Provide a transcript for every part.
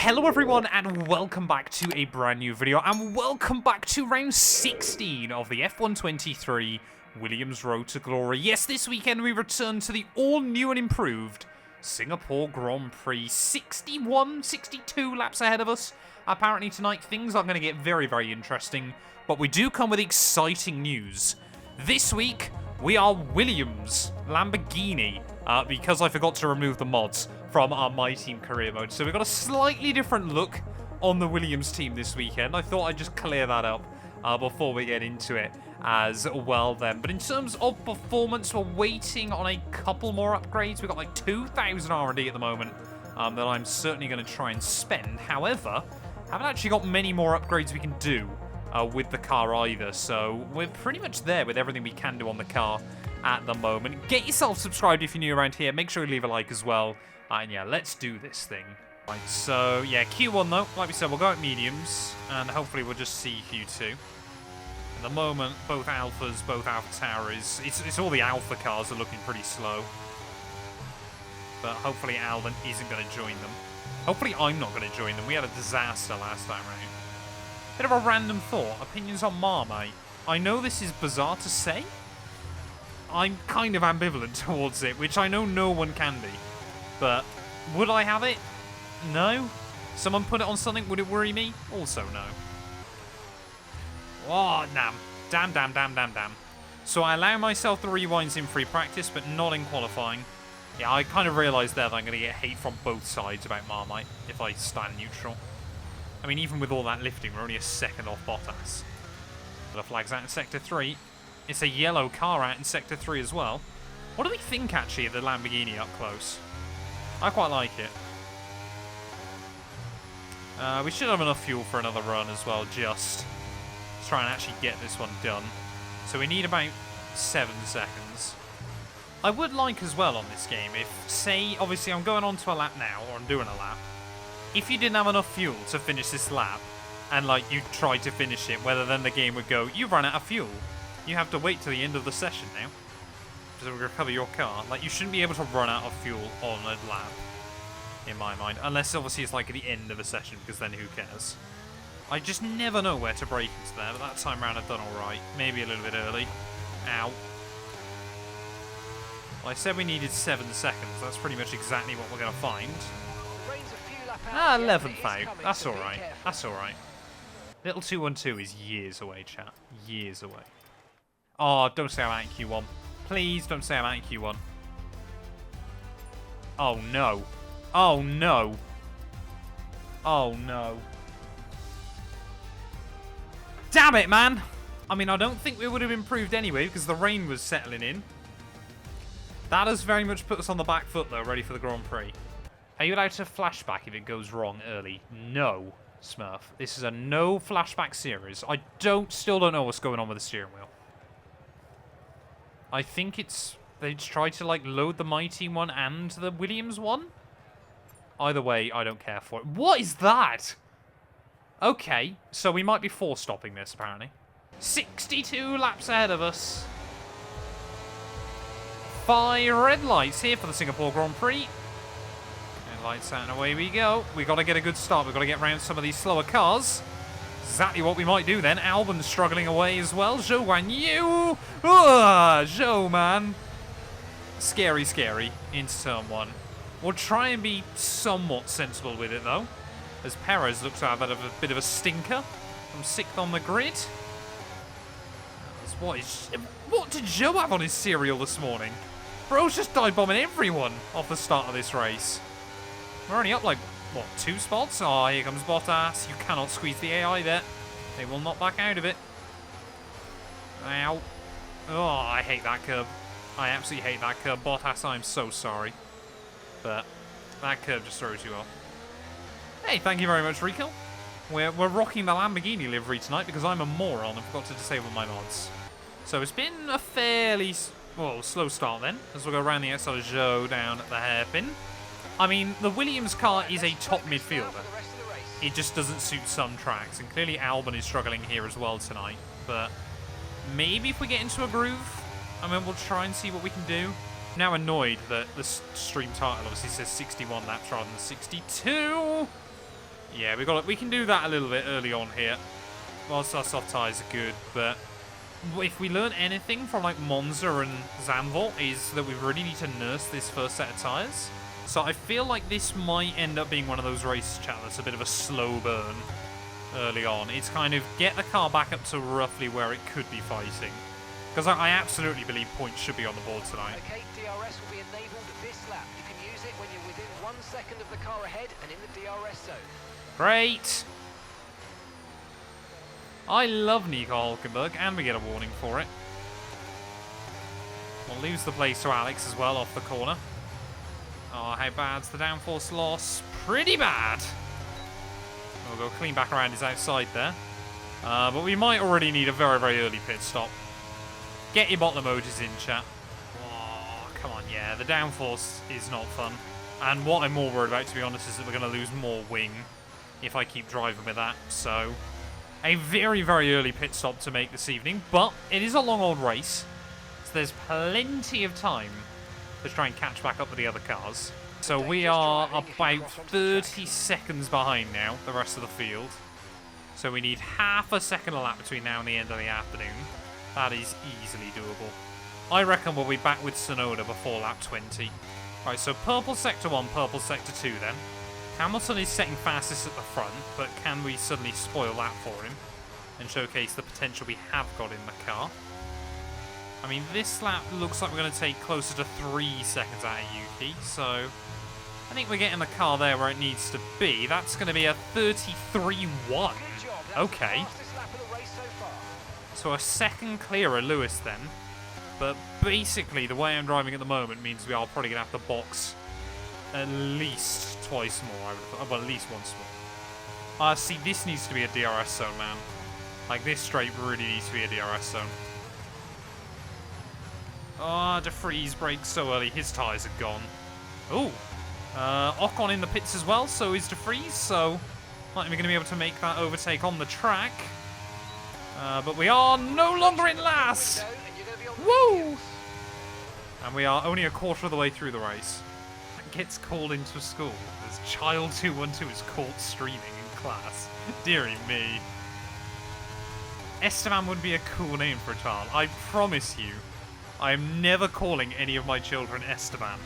Hello everyone and welcome back to a brand new video and welcome back to round 16 of the F123 Williams Road to Glory. Yes, this weekend we return to the all new and improved Singapore Grand Prix. 62 laps ahead of us. Apparently tonight things are going to get very, very interesting, but we do come with exciting news. This week we are Williams Lamborghini because I forgot to remove the mods from our My Team career mode. So we've got a slightly different look on the Williams team this weekend. I thought I'd just clear that up before we get into it as well then. But in terms of performance, we're waiting on a couple more upgrades. We've got like 2,000 R&D at the moment that I'm certainly going to try and spend. However, haven't actually got many more upgrades we can do with the car either. So we're pretty much there with everything we can do on the car at the moment. Get yourself subscribed if you're new around here. Make sure you leave a like as well. And yeah, let's do this thing. Right, so yeah, Q1 though, like we said, we'll go at mediums, and hopefully we'll just see Q2. At the moment, both Alphas, both Alpha Towers, it's all the Alpha cars are looking pretty slow. But hopefully Alvin isn't going to join them. Hopefully I'm not going to join them. We had a disaster last time round. Bit of a random thought, opinions on Marmite. I know this is bizarre to say. I'm kind of ambivalent towards it, which I know no one can be. But would I have it? No. Someone put it on something, would it worry me? Also no. Oh, damn. So I allow myself the rewinds in free practice, but not in qualifying. Yeah, I kind of realised there that I'm going to get hate from both sides about Marmite if I stand neutral. I mean, even with all that lifting, we're only a second off Bottas. But the flag's out in Sector 3. It's a yellow car out in Sector 3 as well. What do we think, actually, of the Lamborghini up close? I quite like it. We should have enough fuel for another run as well, just to try and actually get this one done. So we need about 7 seconds. I would like as well on this game if, say, obviously I'm going on to a lap now, or I'm doing a lap. If you didn't have enough fuel to finish this lap, and like you tried to finish it, whether then the game would go, you've run out of fuel. You have to wait till the end of the session now to recover your car. Like, you shouldn't be able to run out of fuel on a lap, in my mind. Unless, obviously, it's like at the end of a session, because then who cares? I just never know where to brake into there, but that time round I've done alright. Maybe a little bit early. Ow. Well, I said we needed 7 seconds. That's pretty much exactly what we're going to find. 11th out. That's alright. That's alright. Little 212 is years away, chat. Years away. Oh, don't say I'm out in Q1. Please don't say I'm out in Q1. Oh, no. Oh, no. Oh, no. Damn it, man. I mean, I don't think we would have improved anyway because the rain was settling in. That has very much put us on the back foot, though, ready for the Grand Prix. Are you allowed to flashback if it goes wrong early? No, Smurf. This is a no flashback series. I still don't know what's going on with the steering wheel. I think it's... they tried to, like, load the My Team one and the Williams one? Either way, I don't care for it. What is that? Okay, so we might be stopping this, apparently. 62 laps ahead of us. 5 red lights here for the Singapore Grand Prix. Red lights out and away we go. We've got to get a good start. We've got to get around some of these slower cars. Exactly what we might do then. Albon's struggling away as well. Zhou Guan Yu. Zhou, man. Scary, scary into turn 1. We'll try and be somewhat sensible with it, though, as Perez looks to have a bit of a stinker from 6th on the grid. What did Zhou have on his cereal this morning? Bro's just dive bombing everyone off the start of this race. We're only up like, what, 2 spots? Oh, here comes Bottas. You cannot squeeze the AI there. They will not back out of it. Ow. Oh, I hate that curb. I absolutely hate that curb. Bottas, I'm so sorry. But that curb just throws you off. Hey, thank you very much, Rico. We're rocking the Lamborghini livery tonight because I'm a moron and forgot to disable my mods. So it's been a fairly, slow start then, as we'll go around the outside of Zhou down at the hairpin. I mean, the Williams car is a top midfielder. It just doesn't suit some tracks, and clearly Albon is struggling here as well tonight. But maybe if we get into a groove, I mean, we'll try and see what we can do. I'm now annoyed that the stream title obviously says 61 laps rather than 62. Yeah, we can do that a little bit early on here. Whilst our soft tyres are good, but if we learn anything from like Monza and Zandvoort is that we really need to nurse this first set of tyres. So I feel like this might end up being one of those races, chat, that's a bit of a slow burn early on. It's kind of get the car back up to roughly where it could be fighting. Because I absolutely believe points should be on the board tonight. Okay, DRS will be enabled this lap. You can use it when you're within 1 second of the car ahead and in the DRS zone. Great! I love Nico Hülkenberg, and we get a warning for it. We'll lose the place to Alex as well off the corner. Oh, how bad's the downforce loss? Pretty bad! We'll go clean back around his outside there. But we might already need a very, very early pit stop. Get your bottle emojis in, chat. Oh, come on, yeah. The downforce is not fun. And what I'm more worried about, to be honest, is that we're going to lose more wing if I keep driving with that. So, a very, very early pit stop to make this evening. But it is a long old race. So there's plenty of time to try and catch back up with the other cars. So we are about 30 seconds behind now, the rest of the field. So we need half a second a lap between now and the end of the afternoon. That is easily doable. I reckon we'll be back with Tsunoda before lap 20. Right, so purple sector 1, purple sector 2 then. Hamilton is setting fastest at the front, but can we suddenly spoil that for him and showcase the potential we have got in the car? I mean, this lap looks like we're going to take closer to 3 seconds out of Yuki, so I think we're getting the car there where it needs to be. That's going to be a 33.1. Okay. So a second clearer Lewis then. But basically, the way I'm driving at the moment means we are probably going to have to box at least twice more. Well, at least once more. See, this needs to be a DRS zone, man. Like, this straight really needs to be a DRS zone. Oh, De Vries brakes so early. His tyres are gone. Ooh. Ocon in the pits as well, so is De Vries. So, not even going to be able to make that overtake on the track. But we are no longer in last. Woo! And we are only a quarter of the way through the race. Gets called into school as Child 212 is caught streaming in class. Dearie me. Esteban would be a cool name for a child. I promise you, I am never calling any of my children Esteban.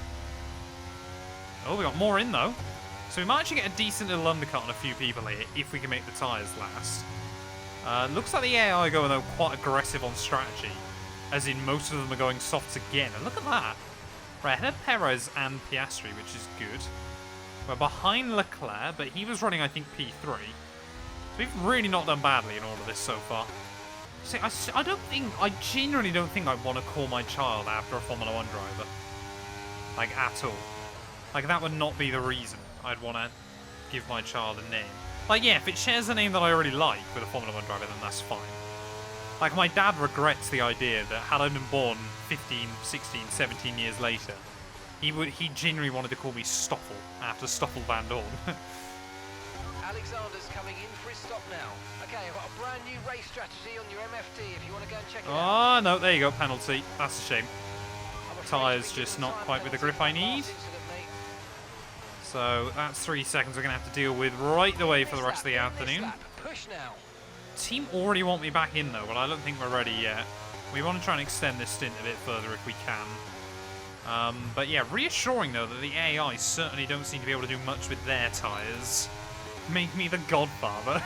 Oh, we got more in though. So we might actually get a decent little undercut on a few people here if we can make the tyres last. Looks like the AI are going though quite aggressive on strategy. As in most of them are going softs again. And look at that. Right, ahead of Perez and Piastri, which is good. We're behind Leclerc, but he was running, I think, P3. So we've really not done badly in all of this so far. See, I genuinely don't think I want to call my child after a Formula 1 driver. Like, at all. Like, that would not be the reason I'd want to give my child a name. Like, yeah, if it shares a name that I already like with a Formula 1 driver, then that's fine. Like, my dad regrets the idea that had I been born 15, 16, 17 years later, he genuinely wanted to call me Stoffel after Stoffel Van Dorn. Alexander's coming in for his stop now. Okay, I've got a brand new race strategy on your MFD if you want to go and check it out. Oh, no, there you go, penalty. That's a shame. Tyres just not quite with the grip I need. So that's 3 seconds we're going to have to deal with right the way for the rest of the afternoon. Push now. Team already want me back in though, but I don't think we're ready yet. We want to try and extend this stint a bit further if we can. But yeah, reassuring though that the AI certainly don't seem to be able to do much with their tyres. Make me the godfather.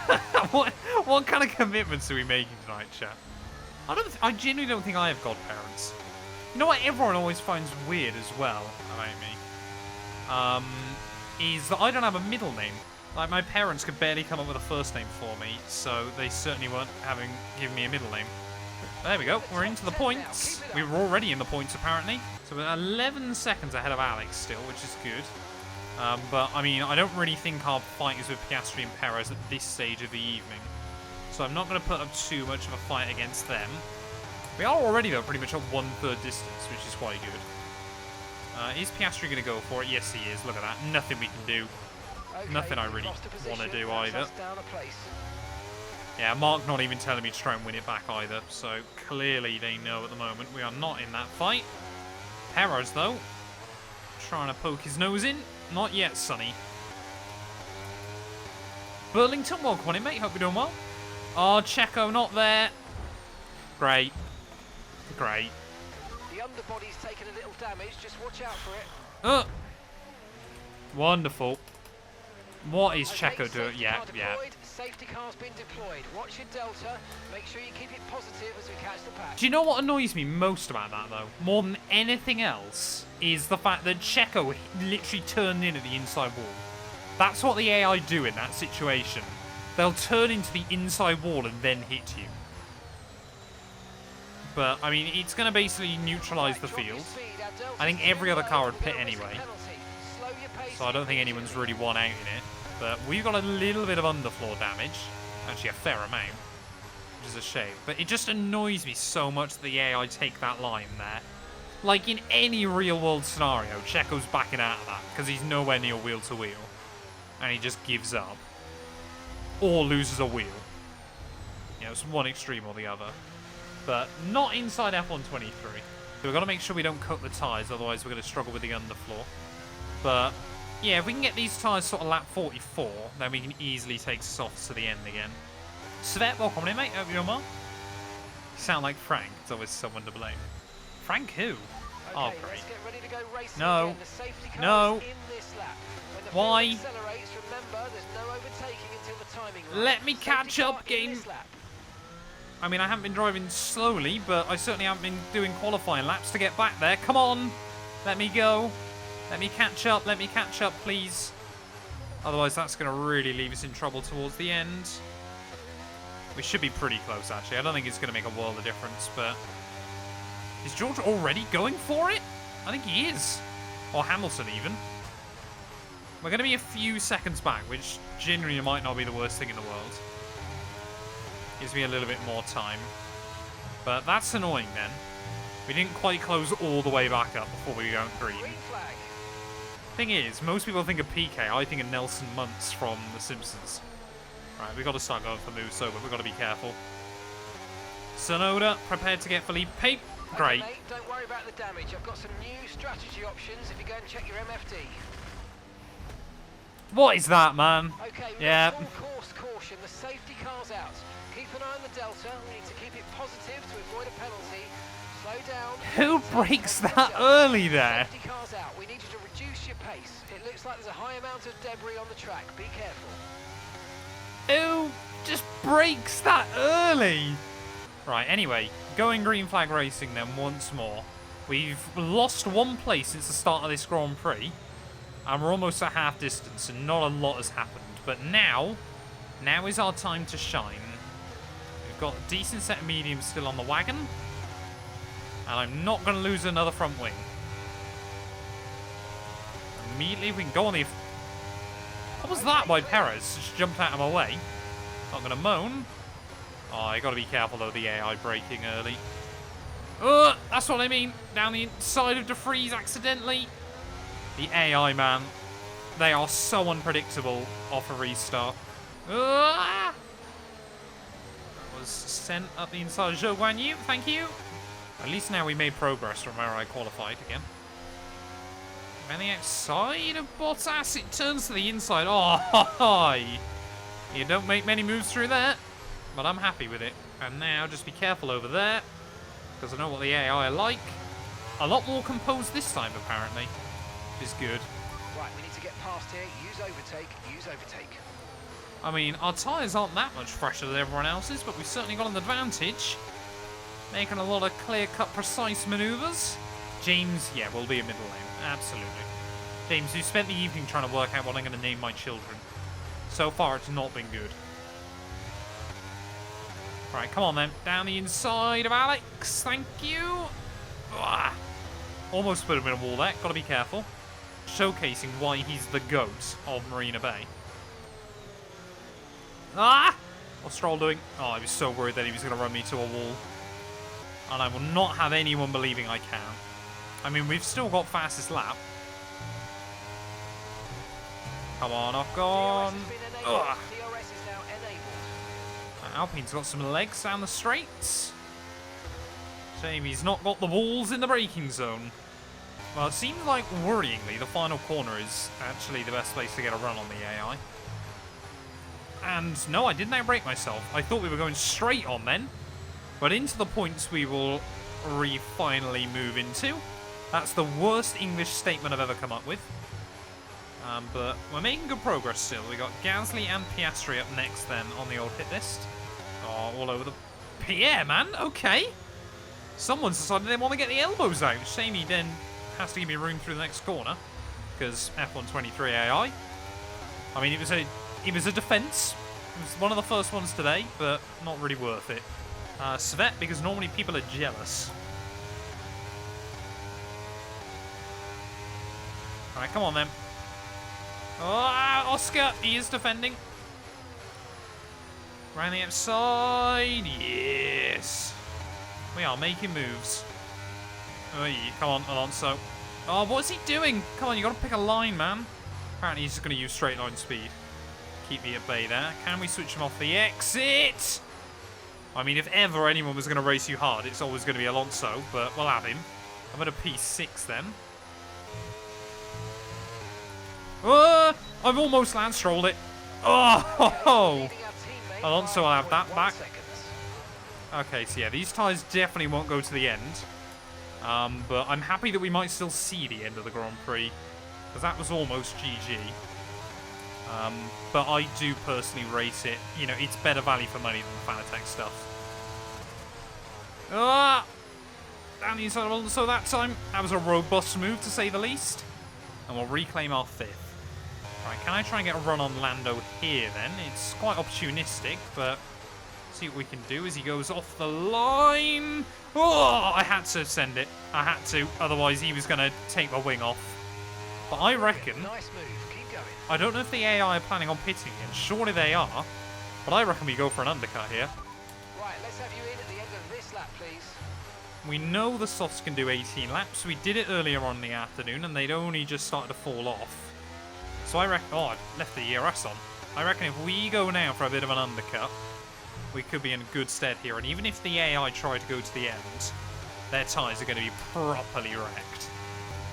what kind of commitments are we making tonight, chat? I genuinely don't think I have godparents. You know what everyone always finds weird as well about me? Is that I don't have a middle name. Like, my parents could barely come up with a first name for me, so they certainly weren't given me a middle name. There we go, we're into the points. We were already in the points, apparently. So we're 11 seconds ahead of Alex still, which is good. But, I mean, I don't really think our fight is with Piastri and Perez at this stage of the evening. So I'm not going to put up too much of a fight against them. We are already, though, pretty much at 1/3 distance, which is quite good. Is Piastri going to go for it? Yes, he is. Look at that. Nothing we can do. Okay, nothing I really want to do either. Yeah, Mark not even telling me to try and win it back either. So clearly they know at the moment we are not in that fight. Perez, though, trying to poke his nose in. Not yet, Sonny. Burlington, welcome on in, mate. Hope you're doing well. Oh, Checo not there. Great. Great. The underbody's taken a little damage. Just watch out for it. Wonderful. What is Okay, Checo doing? safety Yeah, car yeah. deployed. Safety car's been deployed. Watch your delta. Make sure you keep it positive as we catch the pack. Do you know what annoys me most about that, though? More than anything else, is the fact that Checo literally turned in at the inside wall. That's what the AI do in that situation. They'll turn into the inside wall and then hit you. But, I mean, it's going to basically neutralise the field. I think every other car would pit anyway. So I don't think anyone's really won out in it. But we've got a little bit of underfloor damage. Actually, a fair amount. Which is a shame. But it just annoys me so much that the AI take that line there. Like, in any real-world scenario, Checo's backing out of that. Because he's nowhere near wheel-to-wheel. And he just gives up. Or loses a wheel. You know, it's one extreme or the other. But not inside F123. So we've got to make sure we don't cut the tyres, otherwise we're going to struggle with the underfloor. But, yeah, if we can get these tyres sort of lap 44, then we can easily take softs to the end again. Svet, welcome in, mate. Hope you're well. You sound like Frank. It's always someone to blame. Frank who? Okay, Oh, great. let's get ready to go racing No. again. The safety car No. is in this lap. When the Why? field accelerates, remember, there's no overtaking until the timing line. Let me Safety catch car up, in game. this lap. I mean, I haven't been driving slowly, but I certainly haven't been doing qualifying laps to get back there. Come on. Let me go. Let me catch up. Let me catch up, please. Otherwise, that's going to really leave us in trouble towards the end. We should be pretty close, actually. I don't think it's going to make a world of difference, but... Is George already going for it? I think he is. Or Hamilton, even. We're going to be a few seconds back, which genuinely might not be the worst thing in the world. Gives me a little bit more time. But that's annoying, then. We didn't quite close all the way back up before we went green. Green flag. Thing is, most people think of PK. I think of Nelson Muntz from The Simpsons. Right, we've got to start going for moves, so we've got to be careful. Sonoda, prepared to get Felipe. Great. Okay, mate, don't worry about the damage. I've got some new strategy options if you go and check your MFD. What is that, man? Okay, Yeah. full course caution. The safety car's out. Keep an eye on the delta. We need to keep it positive to avoid a penalty. Slow down. Who breaks that early there? Safety car's out. We need you to reduce your pace. It looks like there's a high amount of debris on the track. Be careful. Who just breaks that early? Right, anyway, going green flag racing then once more. We've lost one place since the start of this Grand Prix. And we're almost at half distance and not a lot has happened. But now is our time to shine. We've got a decent set of mediums still on the wagon. And I'm not going to lose another front wing. Immediately we can go on the... What was that by Perez? Just jumped out of my way. Not going to moan. Oh, I got to be careful though, the AI braking early. That's what I mean. Down the inside of DeFreeze accidentally. The AI, man. They are so unpredictable off a restart. Was sent up the inside of Zhou Guanyu. Thank you. At least now we made progress from where I qualified again. And the outside of Bottas, it turns to the inside. Oh, you don't make many moves through that. But I'm happy with it. And now just be careful over there. Because I know what the AI are like. A lot more composed this time, apparently. Which is good. Right, we need to get past here. Use overtake. Use overtake. I mean, our tyres aren't that much fresher than everyone else's, but we've certainly got an advantage. Making a lot of clear-cut, precise manoeuvres. James, yeah, will be a middle lane. Absolutely. James, who spent the evening trying to work out what I'm going to name my children. So far, it's not been good. Right, come on then. Down the inside of Alex. Thank you. Ah, almost put him in a wall there. Got to be careful. Showcasing why he's the GOAT of Marina Bay. Ah! What's Stroll doing? Oh, I was so worried that he was going to run me to a wall. And I will not have anyone believing I can. I mean, we've still got fastest lap. Come on, off gone. Ugh. DRS is now enabled. Alpine's got some legs down the straights. Shame he's not got the walls in the braking zone. Well, it seems like, worryingly, the final corner is actually the best place to get a run on the AI. And no, I didn't outbrake myself. I thought we were going straight on then. But into the points we will finally move into. That's the worst English statement I've ever come up with. But we're making good progress still. We got Gasly and Piastri up next then on the old hit list. Oh, all over the... Pierre, man, okay. Someone's decided they want to get the elbows out. Shame he then has to give me room through the next corner. Because F123 AI. I mean, it was a defense. It was one of the first ones today, but not really worth it. Svet, because normally people are jealous. Alright, come on then. Oh, Oscar, he is defending. Around the outside, yes. We are making moves. Oh, yeah. Come on, Alonso. Oh, what's he doing? Come on, you got to pick a line, man. Apparently, he's just going to use straight line speed. Keep me at bay there. Can we switch him off the exit? I mean, if ever anyone was going to race you hard, it's always going to be Alonso, but we'll have him. I'm at a P6 then. Oh, I've almost land strolled it. Oh, Alonso will have that back. Okay, so yeah, these tyres definitely won't go to the end. But I'm happy that we might still see the end of the Grand Prix, because that was almost GG. But I do personally rate it. You know, it's better value for money than the Fanatec stuff. Ah! Down the inside of Alonso that time. That was a robust move, to say the least. And we'll reclaim our 5th. Right, can I try and get a run on Lando here then? It's quite opportunistic, but see what we can do as he goes off the line. Oh, I had to send it. I had to, otherwise he was going to take my wing off. But I reckon... Nice move. Keep going. I don't know if the AI are planning on pitting again. Surely they are. But I reckon we go for an undercut here. Right, let's have you in at the end of this lap, please. We know the softs can do 18 laps. We did it earlier on in the afternoon, and they'd only just started to fall off. So I reckon... Oh, I left the ERS on. I reckon if we go now for a bit of an undercut, we could be in good stead here. And even if the AI try to go to the end, their tyres are going to be properly wrecked.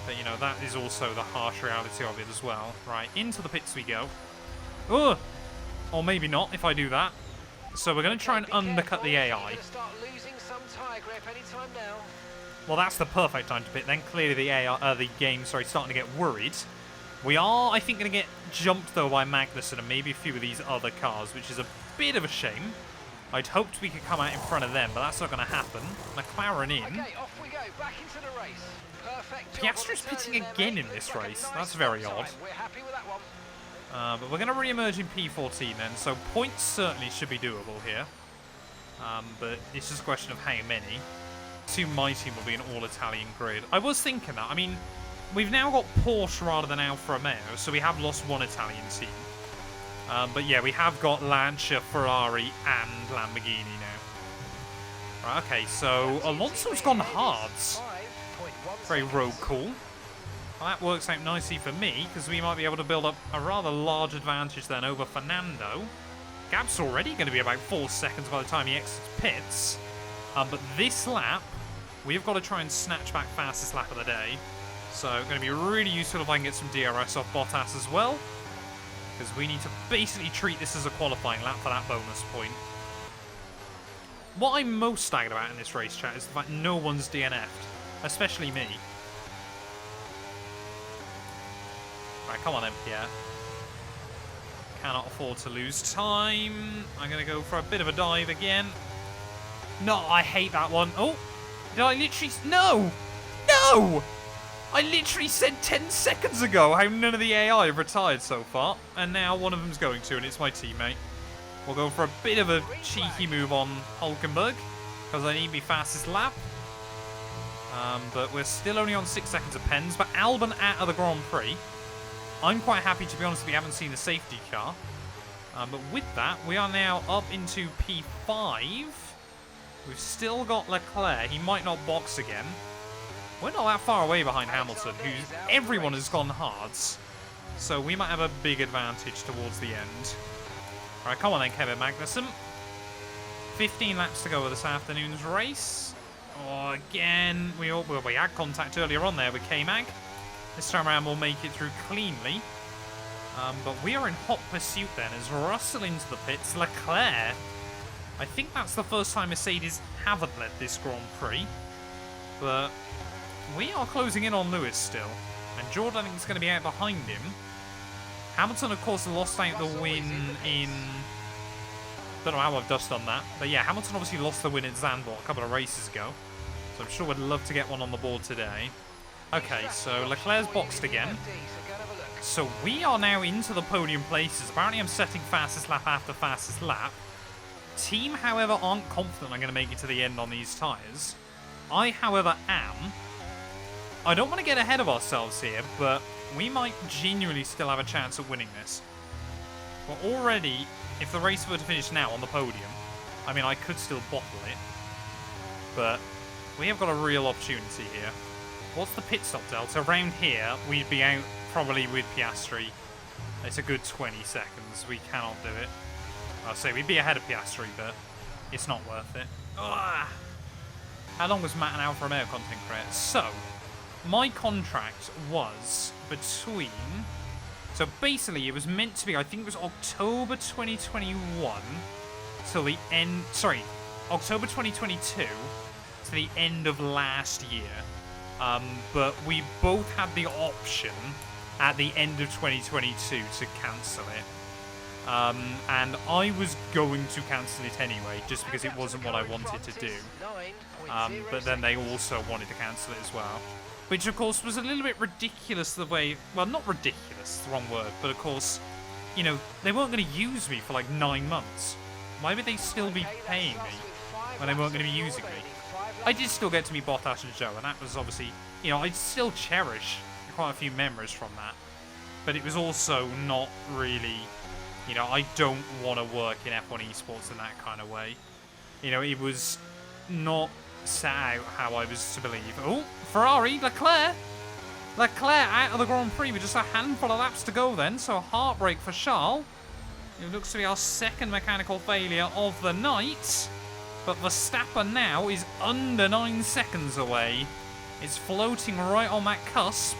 But, you know, that is also the harsh reality of it as well. Right, into the pits we go. Oh! Or maybe not, if I do that. So we're going to try and undercut the AI. Well, that's the perfect time to pit. Then clearly the AI, the game's starting to get worried. We are, I think, going to get jumped though by Magnussen and maybe a few of these other cars, which is a bit of a shame. I'd hoped we could come out in front of them, but that's not going to happen. McLaren in. Okay, off we go. Back into the race. Perfect. Piastri's pitting again in this race. That's very odd. We're happy with that one. But we're going to re-emerge in P14 then, so points certainly should be doable here. But it's just a question of how many. Assume my team will be an all-Italian grid. I was thinking that. I mean, we've now got Porsche rather than Alfa Romeo, so we have lost one Italian team. But yeah, we have got Lancia, Ferrari, and Lamborghini now. Right, okay, so Alonso's gone hards. Very road cool. Well, that works out nicely for me, because we might be able to build up a rather large advantage then over Fernando. Gap's already going to be about 4 seconds by the time he exits pits. But this lap, we've got to try and snatch back fastest lap of the day. So it's going to be really useful if I can get some DRS off Bottas as well. Because we need to basically treat this as a qualifying lap for that bonus point. What I'm most staggered about in this race, chat, is the fact no one's DNF'd. Especially me. Right, come on then, Pierre. Cannot afford to lose time. I'm going to go for a bit of a dive again. No, I hate that one. Oh, did I literally... No! No! I literally said 10 seconds ago how none of the AI have retired so far. And now one of them's going to, and it's my teammate. We'll go for a bit of a cheeky move on Hulkenberg, because I need my fastest lap. But we're still only on 6 seconds of pens. But Albon out of the Grand Prix. I'm quite happy, to be honest, we haven't seen the safety car. But with that, we are now up into P5. We've still got Leclerc. He might not box again. We're not that far away behind Hamilton, who everyone has gone hards. So we might have a big advantage towards the end. All right, come on then, Kevin Magnussen. 15 laps to go with this afternoon's race. Oh, again, we had contact earlier on there with K-Mag. This time around, we'll make it through cleanly. But we are in hot pursuit then as Russell into the pits. Leclerc, I think that's the first time Mercedes haven't led this Grand Prix. But we are closing in on Lewis still. And George, I think, is going to be out behind him. Hamilton, of course, lost out the win in... Don't know how I've just done that. But yeah, Hamilton obviously lost the win at Zandvoort a couple of races ago. So I'm sure we'd love to get one on the board today. Okay, so Leclerc's boxed again. So we are now into the podium places. Apparently I'm setting fastest lap after fastest lap. Team, however, aren't confident I'm going to make it to the end on these tyres. I, however, am. I don't want to get ahead of ourselves here, but we might genuinely still have a chance of winning this. But already, if the race were to finish now on the podium, I mean, I could still bottle it. But we have got a real opportunity here. What's the pit stop delta? Around here, we'd be out probably with Piastri. It's a good 20 seconds. We cannot do it. I'll say we'd be ahead of Piastri, but it's not worth it. Ugh. How long was Matt and Alfa Romeo content creator? So, my contract was between... So basically, it was meant to be, I think it was October 2021 till the end... Sorry, October 2022 to the end of last year. But we both had the option at the end of 2022 to cancel it. And I was going to cancel it anyway, just because it wasn't what I wanted to do. But then they also wanted to cancel it as well. Which, of course, was a little bit ridiculous the way... Well, not ridiculous, the wrong word. But, of course, you know, they weren't going to use me for, like, 9 months. Why would they still be paying me when they weren't going to be using me? I did still get to meet Bottas and Joe, and that was obviously... You know, I still cherish quite a few memories from that. But it was also not really... You know, I don't want to work in F1 esports in that kind of way. You know, it was not set out how I was to believe. Oh, Ferrari, Leclerc! Leclerc out of the Grand Prix with just a handful of laps to go then, so a heartbreak for Charles. It looks to be our second mechanical failure of the night. But Verstappen now is under 9 seconds away. It's floating right on that cusp.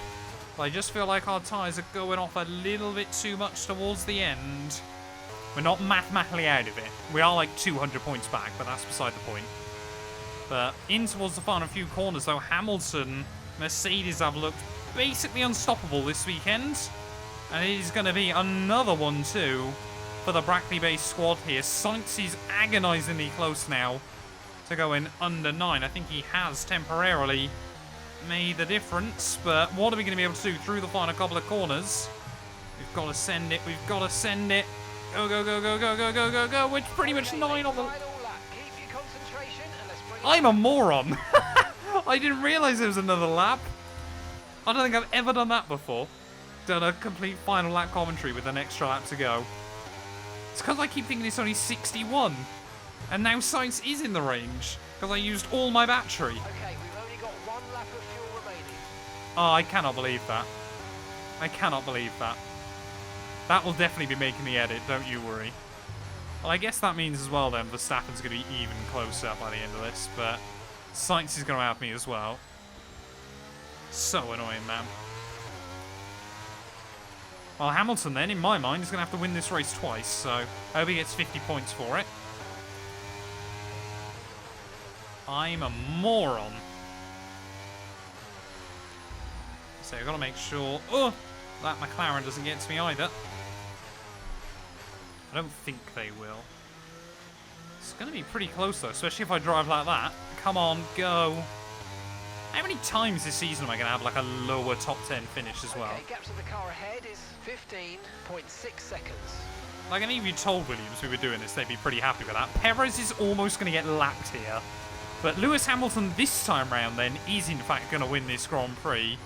But I just feel like our tyres are going off a little bit too much towards the end. We're not mathematically out of it. We are like 200 points back, but that's beside the point. But in towards the final few corners, though, Hamilton, Mercedes have looked basically unstoppable this weekend. And it is going to be another one, too, for the Brackley-based squad here. Sainz is agonisingly close now to going under 9. I think he has temporarily made the difference. But what are we going to be able to do through the final couple of corners? We've got to send it. We've got to send it. Go, go, go, go, go, go, go, go, go. We're pretty much 9 on the... I'm a moron. I didn't realise there was another lap. I don't think I've ever done that before. Done a complete final lap commentary with an extra lap to go. It's because I keep thinking it's only 61. And now Sainz is in the range. Because I used all my battery. Okay, we've only got 1 lap of fuel remaining. Oh, I cannot believe that. I cannot believe that. That will definitely be making the edit, don't you worry. Well, I guess that means as well then Verstappen's going to be even closer by the end of this, but Sainz is going to have me as well. So annoying, man. Well, Hamilton then, in my mind, is going to have to win this race twice, so I hope he gets 50 points for it. I'm a moron. So I've got to make sure that McLaren doesn't get to me either. I don't think they will. It's going to be pretty close, though, especially if I drive like that. Come on, go. How many times this season am I going to have, like, a lower top 10 finish as well? Okay, gap to the car ahead is 15.6 seconds. Like, and if you told Williams we were doing this, they'd be pretty happy with that. Perez is almost going to get lapped here. But Lewis Hamilton this time round, then, is in fact going to win this Grand Prix.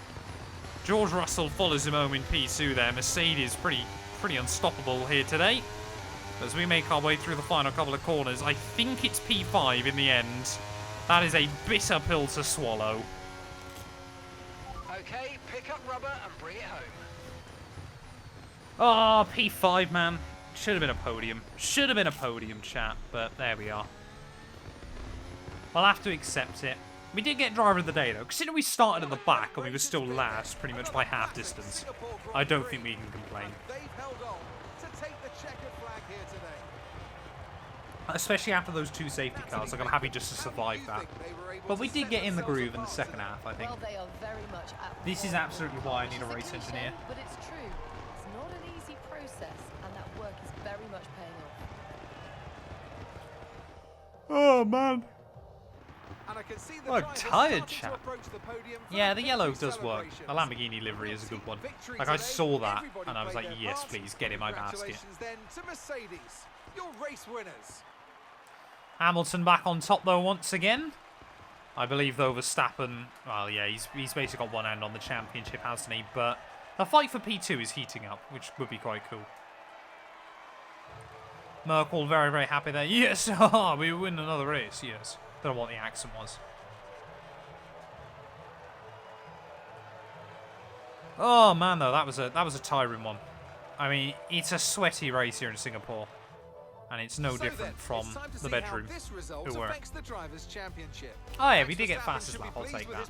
George Russell follows him home in P2 there. Mercedes pretty unstoppable here today. As we make our way through the final couple of corners, I think it's P5 in the end. That is a bitter pill to swallow. Okay, pick up rubber and bring it home. Oh, P5, man. Should have been a podium. Should have been a podium, chat, but there we are. I'll have to accept it. We did get driver of the day, though. Considering we started at the back and we were still last pretty much by half distance, I don't think we can complain. Especially after those 2 safety cars, like I'm happy just to survive that. But we did get in the groove in the second half, I think. This is absolutely why I need a race engineer. But it's true. It's not an easy process, and that work is very much paying off. Oh, man. What a tired chap. Yeah, the yellow does work. A Lamborghini livery is a good one. Like, I saw that, and I was like, yes, please, get in my basket. Hamilton back on top, though, once again. I believe, though, Verstappen... Well, yeah, he's basically got one hand on the championship, hasn't he? But the fight for P2 is heating up, which would be quite cool. Merkel very, very happy there. Yes, we win another race, yes. Don't know what the accent was. Oh, man, though, that was a tiring one. I mean, it's a sweaty race here in Singapore. And it's no different from the bedroom. Who were. Oh yeah, we did get fastest lap, I'll take that.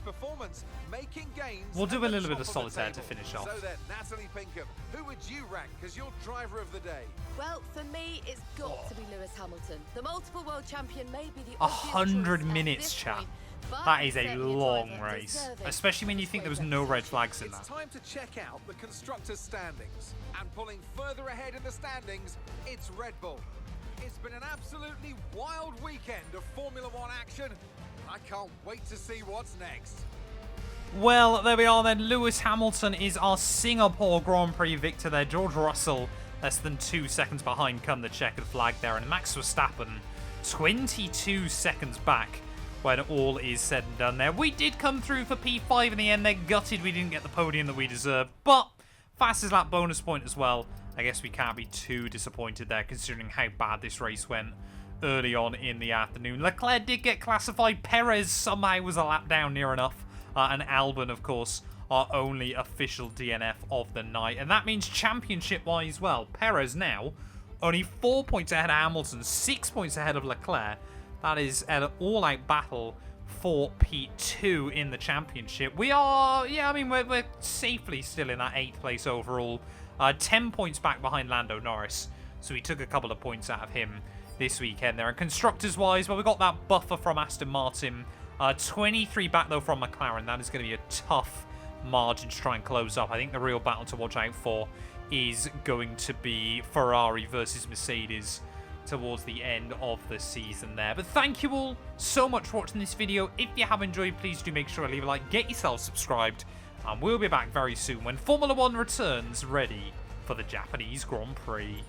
We'll do a little bit of solitaire to finish off. So then, Natalie Pinkham, who would you rank as your driver of the day? Well, for me, it's got to be Lewis Hamilton. The multiple world champion may be the 100 minutes, chat. That is a long race, especially when you think there was no red flags in that. It's time to check out the constructors' standings. And pulling further ahead in the standings, it's Red Bull. It's been an absolutely wild weekend of Formula 1 action. I can't wait to see what's next. Well, there we are then. Lewis Hamilton is our Singapore Grand Prix victor there. George Russell less than 2 seconds behind come the checkered flag there. And Max Verstappen 22 seconds back when all is said and done there. We did come through for P5 in the end. They're gutted we didn't get the podium that we deserved. But fastest lap bonus point as well. I guess we can't be too disappointed there considering how bad this race went early on in the afternoon. Leclerc did get classified. Perez somehow was a lap down near enough. And Albon, of course, our only official DNF of the night. And that means championship-wise, well, Perez now only 4 points ahead of Hamilton, 6 points ahead of Leclerc. That is an all-out battle for P2 in the championship. We are, yeah, I mean, we're safely still in that 8th place overall. 10 points back behind Lando Norris. So we took a couple of points out of him this weekend there. And constructors-wise, well, we got that buffer from Aston Martin. 23 back, though, from McLaren. That is going to be a tough margin to try and close up. I think the real battle to watch out for is going to be Ferrari versus Mercedes towards the end of the season there. But thank you all so much for watching this video. If you have enjoyed, please do make sure to leave a like, get yourself subscribed, and we'll be back very soon when Formula 1 returns ready for the Japanese Grand Prix.